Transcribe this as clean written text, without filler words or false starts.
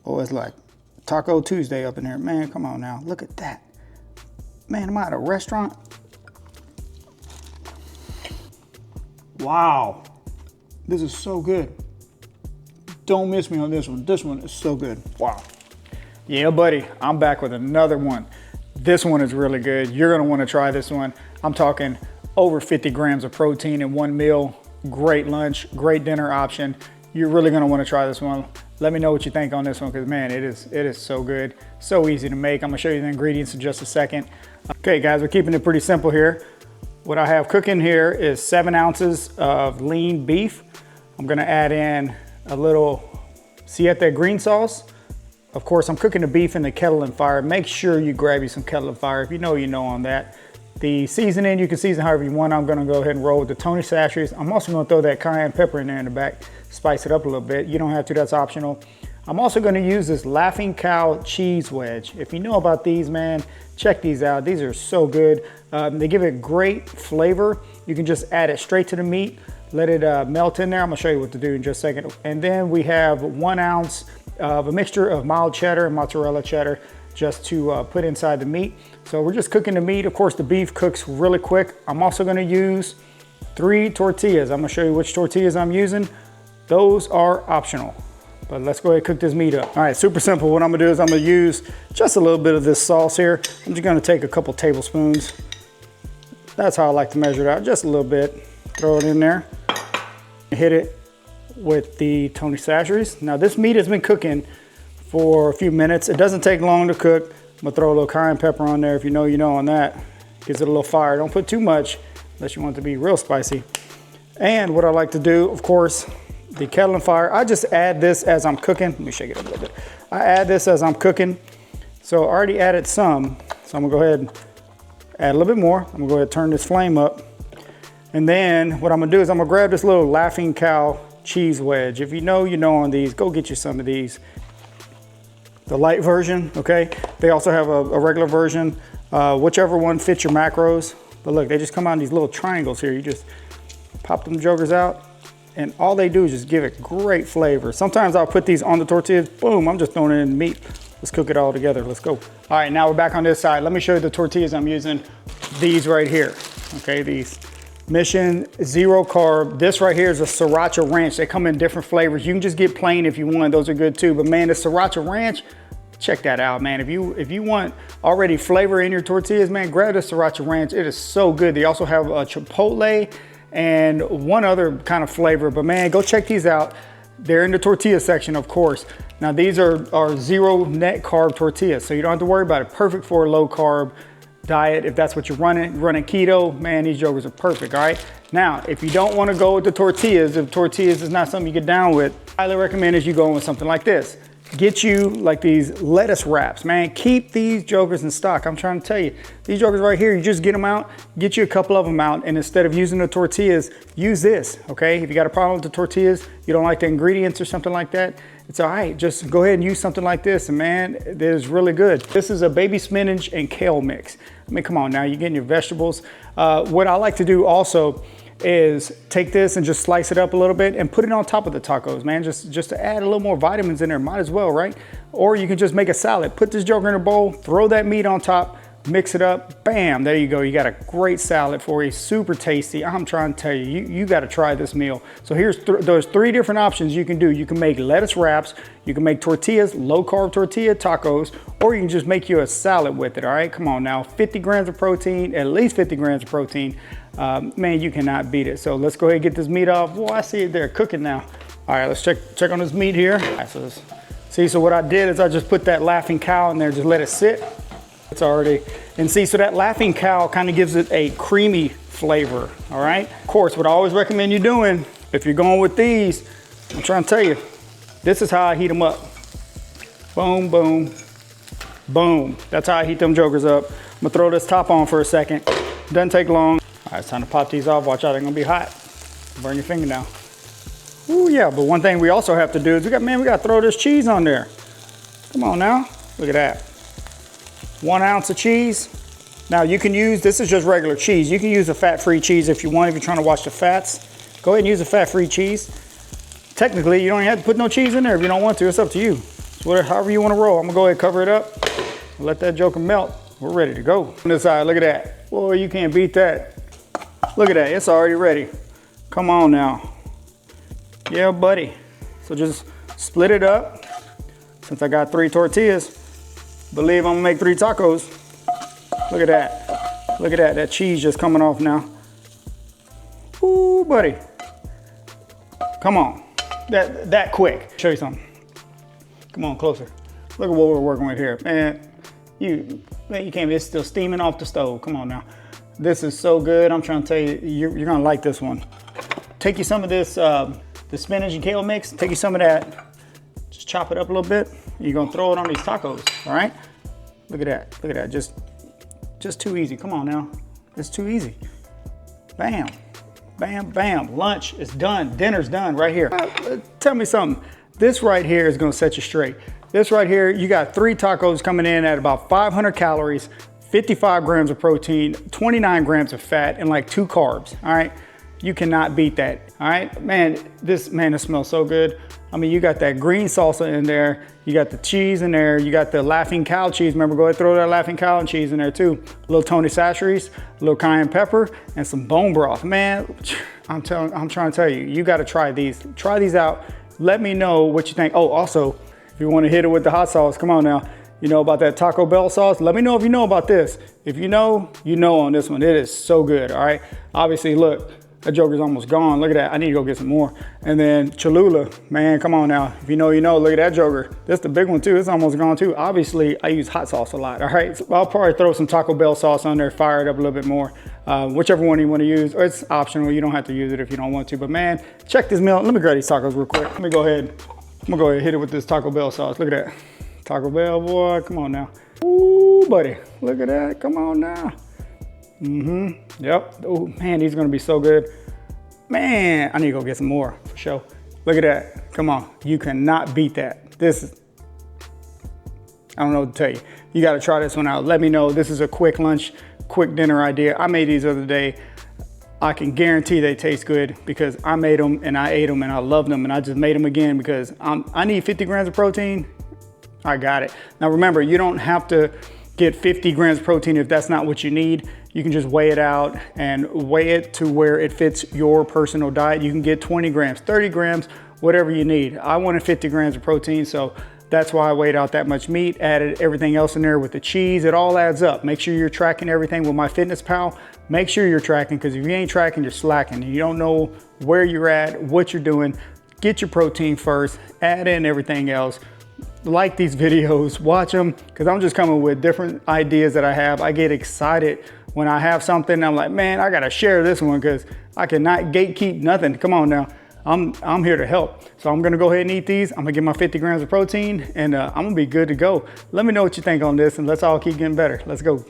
Oh, it's like Taco Tuesday up in here. Man, come on now. Look at that. Man, am I at a restaurant? Wow. This is so good. Don't miss me on this one. This one is so good. Wow. Yeah, buddy, I'm back with another one. This one is really good. You're gonna wanna try this one. I'm talking over 50 grams of protein in one meal. Great lunch, great dinner option. You're really gonna wanna try this one. Let me know what you think on this one, because man, it is so good. So easy to make. I'm gonna show you the ingredients in just a second. Okay guys, we're keeping it pretty simple here. What I have cooking here is 7 ounces of lean beef. I'm gonna add in a little siete green sauce. Of course, I'm cooking the beef in the kettle and fire. Make sure you grab you some kettle and fire. If you know on that. The seasoning, you can season however you want. I'm gonna go ahead and roll with the Tony sachets. I'm also gonna throw that cayenne pepper in there in the back, spice it up a little bit. You don't have to, that's optional. I'm also gonna use this Laughing Cow cheese wedge. If you know about these, man, check these out. These are so good. They give it great flavor. You can just add it straight to the meat, let it melt in there. I'm gonna show you what to do in just a second. And then we have 1 ounce of a mixture of mild cheddar and mozzarella cheddar just to put inside the meat. So we're just cooking the meat. Of course, the beef cooks really quick. I'm also gonna use 3 tortillas. I'm gonna show you which tortillas I'm using. Those are optional, but let's go ahead and cook this meat up. All right, super simple. What I'm gonna do is I'm gonna use just a little bit of this sauce here. I'm just gonna take a couple tablespoons. That's how I like to measure it out, just a little bit. Throw it in there, hit it with the Tony sachets. Now this meat has been cooking for a few minutes. It doesn't take long to cook. I'm gonna throw a little cayenne pepper on there. If you know on that. Gives it a little fire. Don't put too much unless you want it to be real spicy. And what I like to do, of course, the kettle and fire. I just add this as I'm cooking. Let me shake it up a little bit. I add this as I'm cooking. So I already added some. So I'm gonna go ahead and add a little bit more. I'm gonna go ahead and turn this flame up. And then what I'm gonna do is I'm gonna grab this little Laughing Cow cheese wedge. If you know on these, go get you some of these. The light version, okay? They also have a regular version, whichever one fits your macros. But look, they just come out in these little triangles here. You just pop them jokers out, and all they do is just give it great flavor. Sometimes I'll put these on the tortillas, boom, I'm just throwing it in the meat. Let's cook it all together, let's go. All right, now we're back on this side. Let me show you the tortillas I'm using. These right here, okay, these Mission Zero Carb. This right here is a Sriracha Ranch. They come in different flavors. You can just get plain if you want, those are good too. But man, the Sriracha Ranch, check that out, man. If you want already flavor in your tortillas, man, grab the Sriracha Ranch. It is so good. They also have a Chipotle and one other kind of flavor, but man, go check these out. They're in the tortilla section, of course. Now these are zero net carb tortillas, so you don't have to worry about it. Perfect for a low carb diet. If that's what you're running keto, man, these jokers are perfect, all right? Now, if you don't want to go with the tortillas, if tortillas is not something you get down with, I highly recommend is you go with something like this. Get you like these lettuce wraps, man. Keep these jokers in stock. I'm trying to tell you, these jokers right here, you just get them out, get you a couple of them out, and instead of using the tortillas, use this, okay? If you got a problem with the tortillas, you don't like the ingredients or something like that, it's all right. Just go ahead and use something like this, and man, it is really good. This is a baby spinach and kale mix. I mean, come on now, you're getting your vegetables. What I like to do also is take this and just slice it up a little bit and put it on top of the tacos, man, just to add a little more vitamins in there, might as well, right? Or you can just make a salad, put this joker in a bowl, throw that meat on top, mix it up, bam, there you go. You got a great salad for you, super tasty. I'm trying to tell you, you got to try this meal. So here's those 3 different options you can do. You can make lettuce wraps, you can make tortillas, low carb tortilla tacos, or you can just make you a salad with it, all right? Come on now, 50 grams of protein, at least 50 grams of protein. Man, you cannot beat it. So let's go ahead and get this meat off. Boy, I see it there cooking now. All right, let's check on this meat here. All right, so what I did is I just put that Laughing Cow in there, just let it sit. It's already, and see, so that Laughing Cow kind of gives it a creamy flavor, all right? Of course, what I always recommend you doing, if you're going with these, I'm trying to tell you, this is how I heat them up. Boom, boom, boom. That's how I heat them jokers up. I'm gonna throw this top on for a second. Doesn't take long. All right, it's time to pop these off. Watch out, they're gonna be hot. Burn your finger now. Ooh, yeah, but one thing we also have to do is we gotta throw this cheese on there. Come on now, look at that. 1 ounce of cheese. Now you can use, this is just regular cheese. You can use a fat-free cheese if you want, if you're trying to watch the fats. Go ahead and use a fat-free cheese. Technically, you don't have to put no cheese in there if you don't want to, it's up to you. So however you wanna roll, I'm gonna go ahead and cover it up, let that joker melt. We're ready to go. On this side, look at that. Boy, you can't beat that. Look at that, it's already ready. Come on now. Yeah, buddy. So just split it up. Since I got 3 tortillas, believe I'm gonna make 3 tacos. Look at that. Look at that, that cheese just coming off now. Ooh, buddy. Come on, that quick. Show you something. Come on, closer. Look at what we're working with here. Man, you can't, it's still steaming off the stove. Come on now. This is so good. I'm trying to tell you, you're gonna like this one. Take you some of this, the spinach and kale mix, take you some of that, just chop it up a little bit. You're gonna throw it on these tacos, all right? Look at that, look at that, just too easy. Come on now, it's too easy. Bam, bam, bam. Lunch is done, dinner's done right here. Tell me something, this right here is gonna set you straight. This right here, you got 3 tacos coming in at about 500 calories, 55 grams of protein, 29 grams of fat, and like 2 carbs, all right? You cannot beat that, all right? Man, this smells so good. I mean, you got that green salsa in there, you got the cheese in there, you got the Laughing Cow cheese. Remember, go ahead and throw that Laughing Cow and cheese in there too. A little Tony Chachere's, a little cayenne pepper, and some bone broth. Man, I'm trying to tell you, you gotta try these. Try these out. Let me know what you think. Oh, also, if you wanna hit it with the hot sauce, come on now. You know about that Taco Bell sauce? Let me know if you know about this. If you know on this one. It is so good, all right? Obviously, look, that joker's almost gone. Look at that, I need to go get some more. And then Cholula, man, come on now. If you know, look at that joker. That's the big one too, it's almost gone too. Obviously, I use hot sauce a lot, all right? So I'll probably throw some Taco Bell sauce on there, fire it up a little bit more. Whichever one you wanna use, or it's optional, you don't have to use it if you don't want to. But man, check this meal. Let me grab these tacos real quick. Let me go ahead, I'm gonna go ahead and hit it with this Taco Bell sauce. Look at that. Taco Bell, boy, come on now. Ooh, buddy, look at that, come on now. Yep, oh man, these are gonna be so good. Man, I need to go get some more for sure. Look at that, come on, you cannot beat that. This is, I don't know what to tell you. You gotta try this one out. Let me know, this is a quick lunch, quick dinner idea. I made these the other day. I can guarantee they taste good because I made them and I ate them and I loved them, and I just made them again because I need 50 grams of protein. I got it. Now remember, you don't have to get 50 grams of protein if that's not what you need. You can just weigh it out and weigh it to where it fits your personal diet. You can get 20 grams, 30 grams, whatever you need. I wanted 50 grams of protein, so that's why I weighed out that much meat, added everything else in there with the cheese. It all adds up. Make sure you're tracking everything with MyFitnessPal. Make sure you're tracking, because if you ain't tracking, you're slacking. You don't know where you're at, what you're doing. Get your protein first, add in everything else. Like these videos, watch them, because I'm just coming with different ideas that I have. I get excited when I have something. I'm like, man, I gotta share this one because I cannot gatekeep nothing. Come on now, I'm here to help. So I'm gonna go ahead and eat these. I'm gonna get my 50 grams of protein and I'm gonna be good to go. Let me know what you think on this, and let's all keep getting better. Let's go.